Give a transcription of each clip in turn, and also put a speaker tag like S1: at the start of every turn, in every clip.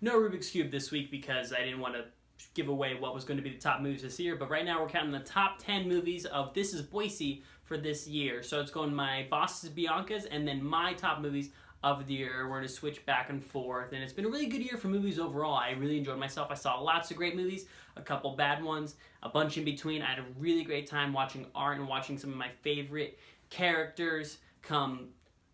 S1: No Rubik's Cube this week because I didn't want to give away what was going to be the top movies this year, but right now we're counting the top 10 movies of This is Boise for this year. So it's going my Boss's, Bianca's, and then my top movies of the year. We're going to switch back and forth, and it's been a really good year for movies overall. I really enjoyed myself. I saw lots of great movies, a couple bad ones, a bunch in between. I had a really great time watching art and watching some of my favorite characters come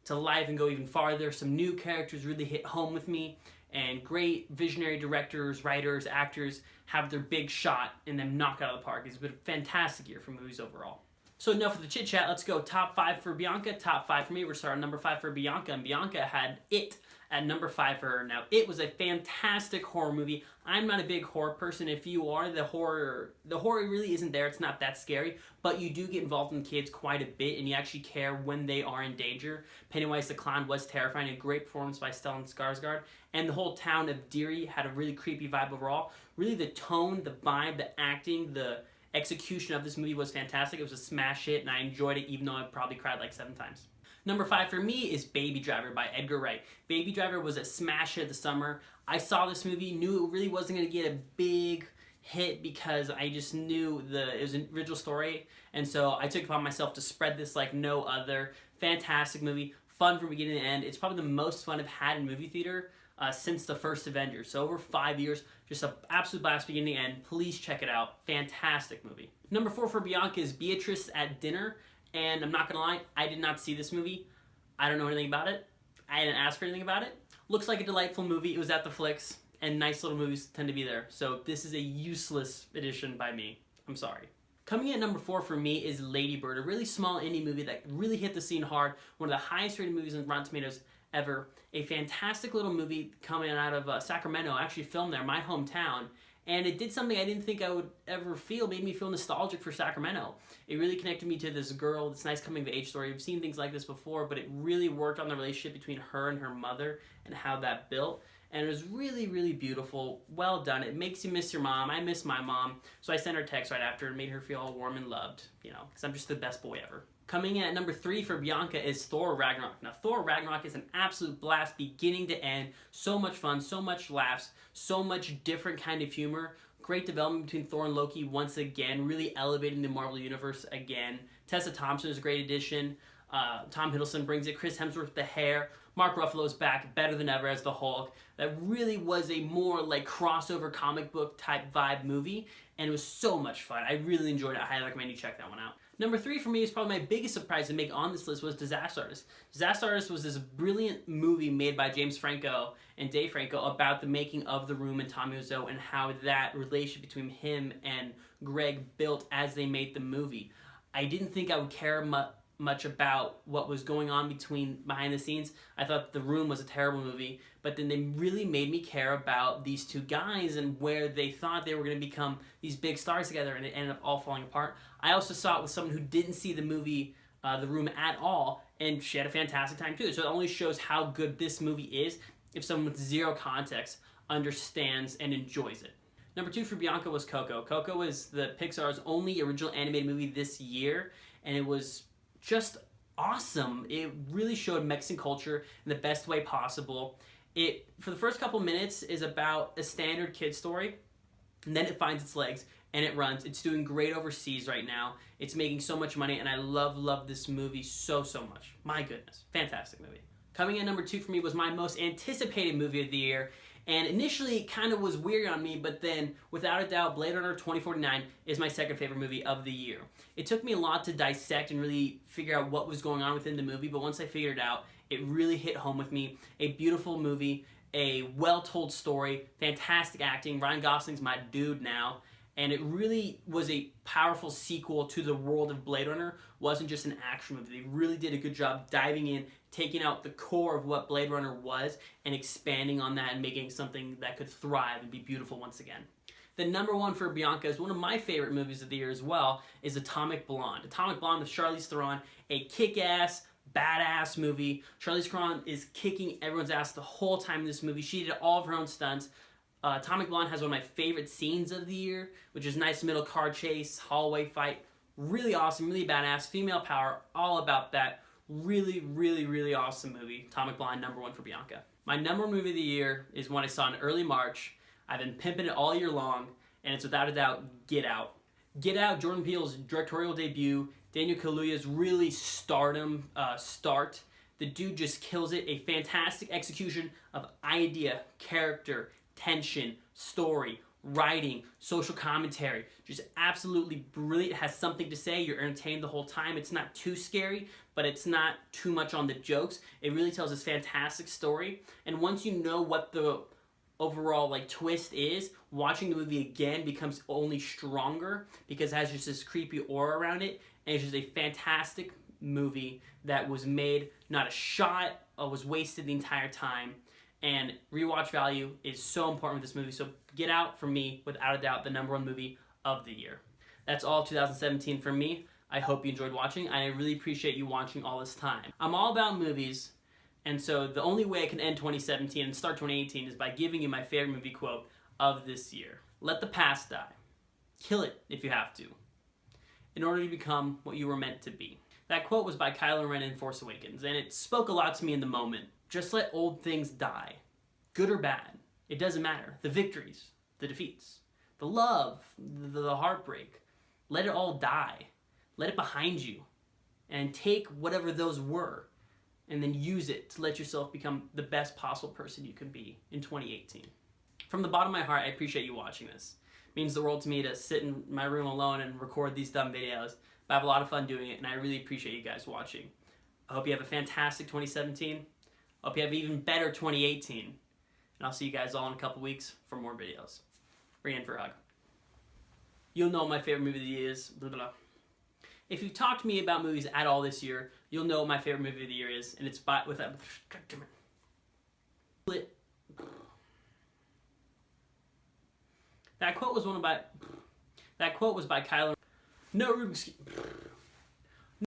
S1: to life and go even farther. Some new characters really hit home with me, and great visionary directors, writers, actors have their big shot and then knock out of the park. It's been a fantastic year for movies overall. So enough of the chit chat, let's go top 5 for Bianca, top 5 for me. We're starting number 5 for Bianca, and Bianca had It at number 5 for her. Now, It was a fantastic horror movie. I'm not a big horror person. If you are, the horror really isn't there. It's not that scary, but you do get involved in kids quite a bit, and you actually care when they are in danger. Pennywise the Clown was terrifying, a great performance by Stellan Skarsgård, and the whole town of Derry had a really creepy vibe overall. Really, the tone, the vibe, the acting, the execution of this movie was fantastic. It was a smash hit, and I enjoyed it, even though I probably cried like 7 times. Number 5 for me is Baby Driver by Edgar Wright. Baby Driver was a smash hit this summer. I saw this movie, knew it really wasn't going to get a big hit because I just knew it was an original story, and so I took it upon myself to spread this like no other. Fantastic movie, fun from beginning to end. It's probably the most fun I've had in movie theater since the first Avengers. So over 5 years, just an absolute blast beginning to end. Please check it out. Fantastic movie. Number 4 for Bianca is Beatrice at Dinner. And I'm not gonna lie, I did not see this movie. I don't know anything about it. I didn't ask for anything about it. Looks like a delightful movie. It was at the flicks, and nice little movies tend to be there. So this is a useless addition by me. I'm sorry. Coming in at number 4 for me is Lady Bird, a really small indie movie that really hit the scene hard. One of the highest rated movies on Rotten Tomatoes ever. A fantastic little movie coming out of Sacramento, actually filmed there, my hometown. And it did something I didn't think I would ever feel, made me feel nostalgic for Sacramento. It really connected me to this girl, this nice coming-of-age story. We've seen things like this before, but it really worked on the relationship between her and her mother and how that built. And it was really, really beautiful. Well done. It makes you miss your mom. I miss my mom. So I sent her a text right after and made her feel all warm and loved, because I'm just the best boy ever. Coming in at number 3 for Bianca is Thor Ragnarok. Now, Thor Ragnarok is an absolute blast beginning to end. So much fun, so much laughs, so much different kind of humor. Great development between Thor and Loki once again, really elevating the Marvel Universe again. Tessa Thompson is a great addition. Tom Hiddleston brings it. Chris Hemsworth with the hair. Mark Ruffalo's back, better than ever as the Hulk. That really was a more like crossover comic book type vibe movie, and it was so much fun. I really enjoyed it. I highly recommend you check that one out. Number 3 for me is probably my biggest surprise to make on this list was Disaster Artist. Disaster Artist was this brilliant movie made by James Franco and Dave Franco about the making of The Room and Tommy Wiseau and how that relationship between him and Greg built as they made the movie. I didn't think I would care much about what was going on behind the scenes. I thought The Room was a terrible movie, but then they really made me care about these two guys and where they thought they were going to become these big stars together, and it ended up all falling apart. I also saw it with someone who didn't see the movie The Room at all, and she had a fantastic time too. So it only shows how good this movie is if someone with zero context understands and enjoys it. Number 2 for Bianca was Coco. Coco was the Pixar's only original animated movie this year, and it was just awesome. It really showed Mexican culture in the best way possible. It, for the first couple minutes, is about a standard kid story, and then it finds its legs and it runs. It's doing great overseas right now. It's making so much money, and I love this movie so much. My goodness, fantastic movie. Coming in number 2 for me was my most anticipated movie of the year, and initially it kind of was weird on me, but then without a doubt, Blade Runner 2049 is my second favorite movie of the year. It took me a lot to dissect and really figure out what was going on within the movie, but once I figured it out, it really hit home with me. A beautiful movie, a well-told story, fantastic acting. Ryan Gosling's my dude now, and it really was a powerful sequel to the world of Blade Runner. It wasn't just an action movie. They really did a good job diving in, taking out the core of what Blade Runner was and expanding on that and making something that could thrive and be beautiful once again. The number 1 for Bianca is one of my favorite movies of the year as well, is Atomic Blonde. Atomic Blonde with Charlize Theron, a kick-ass, badass movie. Charlize Theron is kicking everyone's ass the whole time in this movie. She did all of her own stunts. Atomic Blonde has one of my favorite scenes of the year, which is nice middle car chase, hallway fight. Really awesome, really badass, female power, all about that. Really awesome movie. Atomic Blonde, number 1 for Bianca. My number one movie of the year is one I saw in early March. I've been pimping it all year long, and it's without a doubt Get Out. Get Out, Jordan Peele's directorial debut, Daniel Kaluuya's really stardom start. The dude just kills it. A fantastic execution of idea, character, tension, story, writing, social commentary. Just absolutely brilliant. It has something to say. You're entertained the whole time. It's not too scary, but it's not too much on the jokes. It really tells this fantastic story. And once you know what the overall like twist is, watching the movie again becomes only stronger because it has just this creepy aura around it. And it's just a fantastic movie that was made, not a shot was wasted the entire time, and rewatch value is so important with this movie. So Get Out, for me, without a doubt, the number one movie of the year. That's all 2017 for me. I hope you enjoyed watching. I really appreciate you watching all this time. I'm all about movies, and so the only way I can end 2017 and start 2018 is by giving you my favorite movie quote of this year. Let the past die. Kill it if you have to, in order to become what you were meant to be. That quote was by Kylo Ren in Force Awakens, and it spoke a lot to me in the moment. Just let old things die. Good or bad. It doesn't matter. The victories, the defeats, the love, the heartbreak. Let it all die. Let it behind you. And take whatever those were, and then use it to let yourself become the best possible person you can be in 2018. From the bottom of my heart, I appreciate you watching this. It means the world to me to sit in my room alone and record these dumb videos. But I have a lot of fun doing it, and I really appreciate you guys watching. I hope you have a fantastic 2017. I hope you have an even better 2018. And I'll see you guys all in a couple weeks for more videos. Bring in for a hug. You'll know what my favorite movie of the year is. Blah, blah, blah. If you've talked to me about movies at all this year, you'll know what my favorite movie of the year is, and it's by with that. That quote was by Kylo. No Rubik's Cube.